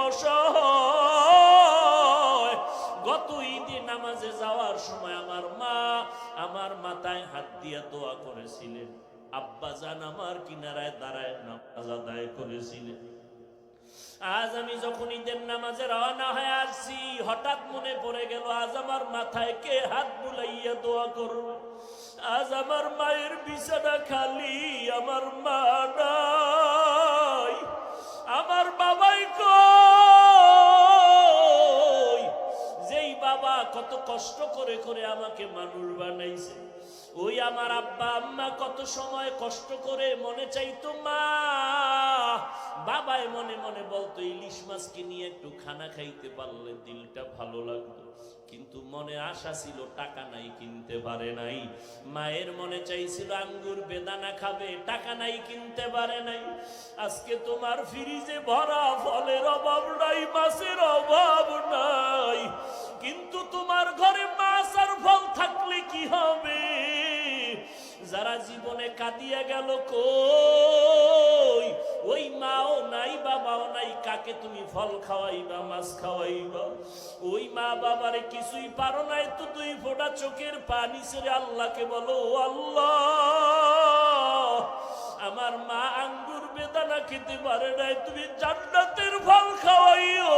অসহায়। গত ঈদে নামাজে যাওয়ার সময় আমার মা আমার মাথায় হাত দিয়ে দোয়া করেছিলেন, আব্বা জান আমার কিনারায় দাঁড়ায় নামাজ আদায় করেছিলেন। আজ আমি যখন ঈদের নামাজে রওনা হয়ে আসছি, হঠাৎ মনে পড়ে গেল আজ আমার মাথায় কে হাত বুলাইয়া দোয়া করবে। আজ আমার মায়ের বিছানা খালি, আমার মা নাই, আমার বাবাই কই। যেই বাবা কত কষ্ট করে করে আমাকে মানুষ বানাইছে, ওই আমার আব্বা আম্মা কত সময় কষ্ট করে মনে চাইতো মা, বাবাই মনে মনে বলতো ইলিশ মাছকে নিয়ে একটু খানা খাইতে পারলে দিলটা ভালো লাগতো। কিন্তু মনে আশা ছিল, টাকা নাই কিনতে পারে নাই। মায়ের মনে চাইছিল আঙ্গুর বেদানা খাবে, টাকা নাই কিনতে পারে নাই। আজকে তোমার ফ্রিজে ভরা ফলের অভাব নাই, মাছের অভাব নাই, কিন্তু তোমার ঘরে মাছ আর ফল থাকলে কি হবে? যারা জীবনে কাঁদিয়া গেল কই, ওই মাও নাই বাবাও নাই, কাকে তুমি ফল খাওয়াইবা মাছ খাওয়াইবা? ওই মা বাবারে কিছুই পারো নাই তো দুই ফোঁটা চোখের পানি ছেড়ে আল্লাহকে বলো, ও আল্লাহ আমার মা আঙ্গুর বেদানা খেতে পারে নাই, তুমি জান্নাতের ফল খাওয়াইও।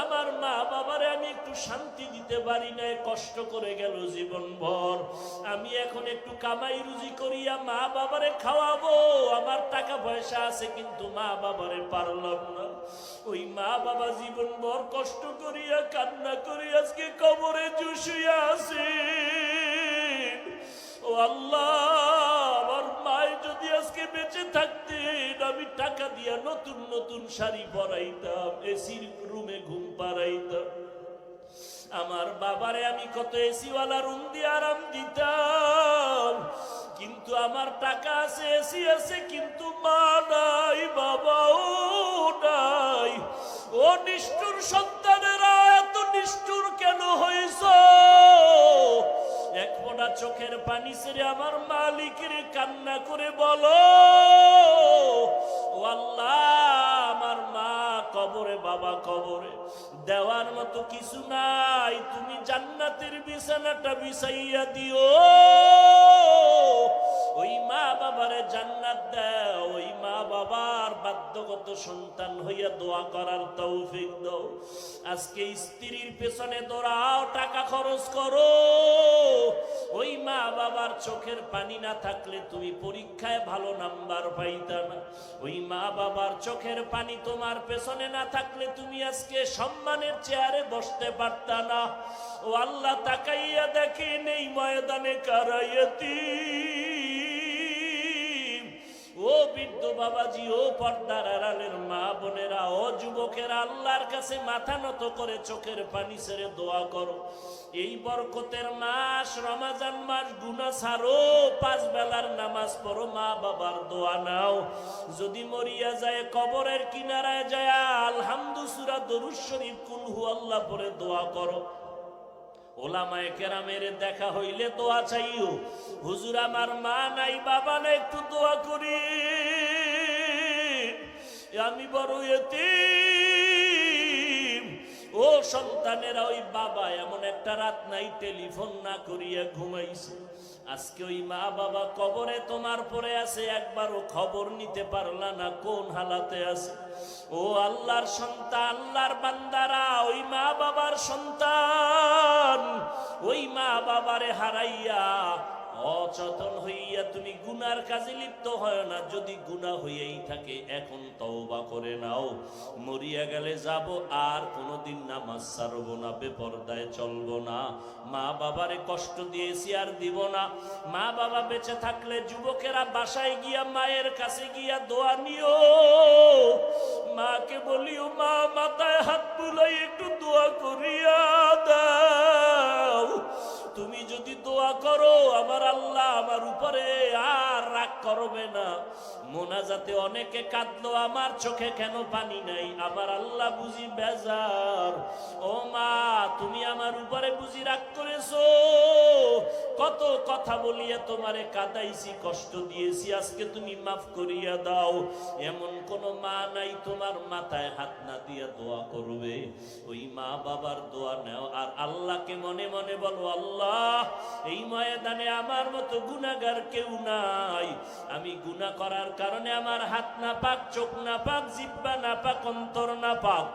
আমার মা বাবারে আমি একটু শান্তি দিতে পারি নাই, কষ্ট করে গেল জীবনভর। আমি এখন একটু কামাই রুজি করিয়া মা বাবারে খাওয়াবো, আমার টাকা পয়সা আছে কিন্তু মা বাবারে পারলাম না। ওই মা বাবা জীবনভর কষ্ট করিয়া কান্না করি আজকে কবরে জুসিয়া আছে। ও আল্লাহ আমার মায় যদি আজকে বেঁচে থাকতেন, আমি টাকা দিয়া নতুন নতুন শাড়ি পরাইতাম, এসির রুমে ঘুম পাড়াইতাম। আমার বাবারে আমি কত এসিওয়ালা রুম দিয়ে আরাম দিতাম, কিন্তু আমার টাকা আছে, এসি আছে, কিন্তু মা নাই, বাবাও নাই। ও নিষ্ঠুর সন্তানেরা, এত নিষ্ঠুর কেন হইছ? এক ফোঁটা চোখের পানি ছেড়ে আমার মালিকের কান্না করে বলো, ও আল্লাহ আমার মা কবরে, বাবা কবরে, দেওয়ার মতো কিছু নাই, তুমি জান্নাতের বিছানাটা বিছাইয়া দিও। ওই মা বাবারে জান্নাত দাও, ওই মা বাবার বাধ্যগত সন্তান হইয়া দোয়া করার তৌফিক দাও। আজকে স্ত্রীর পেছনে দৌড়াও, টাকা খরচ করো, ওই মা বাবার চোখের পানি না থাকলে তুমি পরীক্ষায় ভালো নাম্বার পাইতা না। ওই মা বাবার চোখের পানি তোমার পেছনে না থাকলে তুমি আজকে সম্মানের চেয়ারে বসতে পারতা না। ও আল্লাহ তাকাইয়া দেখেন এই ময়দানে কারাইয়াতি, ও বৃদ্ধ বাবাজি, ও পর্দার আড়ালের মা বোনেরা, ও যুবকেরা, আল্লাহর কাছে মাথা নত করে চোখের পানি ছেড়ে দোয়া করো। এই বরকতের মাস রমজান মাস, গুনাহ ছাড়ো, 5 বেলার নামাজ পড়ো, মা বাবার দোয়া নাও। যদি মরিয়া যায় কবরের কিনারায় যায় আলহামদু সূরা দরুদ শরীফ কুল হু আল্লাহ পড়ে দোয়া করো। ওলামায়ে কেরামের দেখা হইলে দোয়া চাইও, হুজুর আমার মা নাই বাবা নাই একটু দোয়া করি, আমি বড় এতিম। ও সন্তানেরা, ওই বাবা এমন একটা রাত নাই টেলিফোন না করিয়া ঘুমাইছে। আজকে ওই মা বাবা কবরে তোমার পরে আছে, একবারও খবর নিতে পারলা না কোন হালাতে আছে। ও আল্লাহর সন্তান, আল্লাহর বান্দারা, ওই মা বাবার সন্তান, ওই মা বাবারে হারাইয়া অচেতন হইয়া তুমি গুনার কাজে লিপ্ত হয় না। যদি গুনাহ হইয়াই থাকে এখন তওবা করে নাও, মরিয়া গেলে যাব আর কোনোদিন নামাজ ছাড়বো না, বেপরদায় চলবো না, মা বাবারে কষ্ট দিয়েছি আর দিব না। মা বাবা বেঁচে থাকলে যুবকেরা বাসায় গিয়া মায়ের কাছে গিয়া দোয়া নিও, মাকে বলিও মা মাথায় হাত বুলাই একটু দোয়া করিয়া দাও। তুমি যদি দোয়া করো আমার আল্লাহ আমার উপরে আর রাগ রাগ করবে না। মোনাজাতে অনেকে কাঁদলো, আমার চোখে কেন পানি নাই? আমার আল্লাহ বুঝি বেজার। ও মা, তুমি আমার উপরে বুঝি রাগ করেছো? কত কথা বলিয়া তোমারে কাঁদাইছি, কষ্ট দিয়েছি, আজকে তুমি মাফ করিয়া দাও। এমন কোন মা নাই তোমার মাথায় হাত না দিয়া দোয়া করবে? ওই মা বাবার দোয়া নাও, আর আল্লাহকে মনে মনে বলো, আল্লাহ এই ময়দানে আমার মতো গুনাহগার কেউ নাই। আমি গুনাহ করার কারণে আমার হাত না পাক, চোখ না পাক, জিহ্বা না পাক, অন্তর না পাক।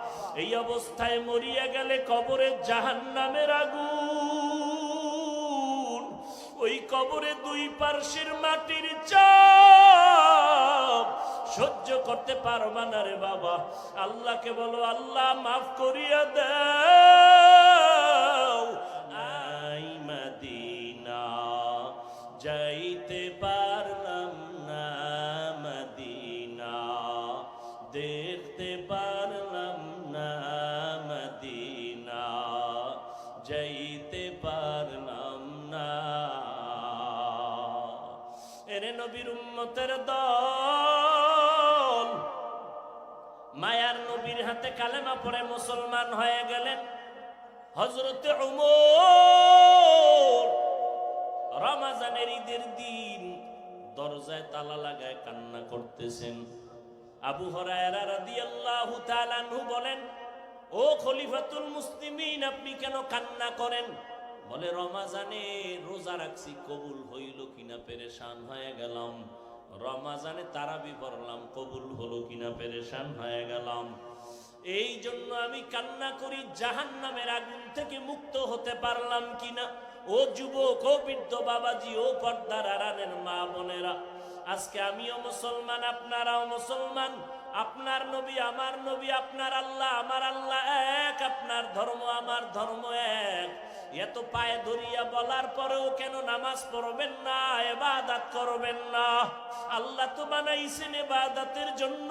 এই অবস্থায় মরিয়া গেলে কবরে জাহান্নামের আগুন, ওই কবরে দুই পার্শ্বের মাটির চাপ সহ্য করতে পারবা না রে বাবা। আল্লাহকে বলো, আল্লাহ মাফ করিয়া দাও। আই মদিনা যাইতে পারলাম না, মদিনা দেখতে পারলাম না, মদিনা যাইতে পারলাম না। এরে নবীর উম্মতের দল, মায়ার নবীর হাতে কালেমা পড়ে মুসলমান হয়ে গেলেন। হযরতে ওমর রমজানের ঈদের দিন দরজায় তালা লাগায় কান্না করতেছেন। আবু হুরায়রা রাদিয়াল্লাহু তাআলা আনহু বলেন, ও খলিফাতুল মুসলিমিন, আপনি কেন কান্না করেন? বলে, রমজানে রোজা রাখছি, কবুল হইল কিনা পেরেশান হয়ে গেলাম। রমজানে তারাবি পড়লাম, কবুল হলো কিনা পেরেশান হয়ে গেলাম। এই জন্য আমি কান্না করি, জাহান্নামের আগুন থেকে মুক্ত হতে পারলাম কিনা। ও যুবক, ও বৃদ্ধ বাবাজি, ও পর্দার আড়ালের মা বোনেরা, আজকে আমিও মুসলমান, আপনারাও মুসলমান। আপনার নবী আমার নবী, আপনার আল্লাহ আমার আল্লাহ এক, আপনার ধর্ম আমার ধর্ম এক। এত পায়ে ধরিয়া বলার পরেও কেন নামাজ পড়বেন না, ইবাদত করবেন না? আল্লাহ তো বানাইছেন ইবাদতের জন্য।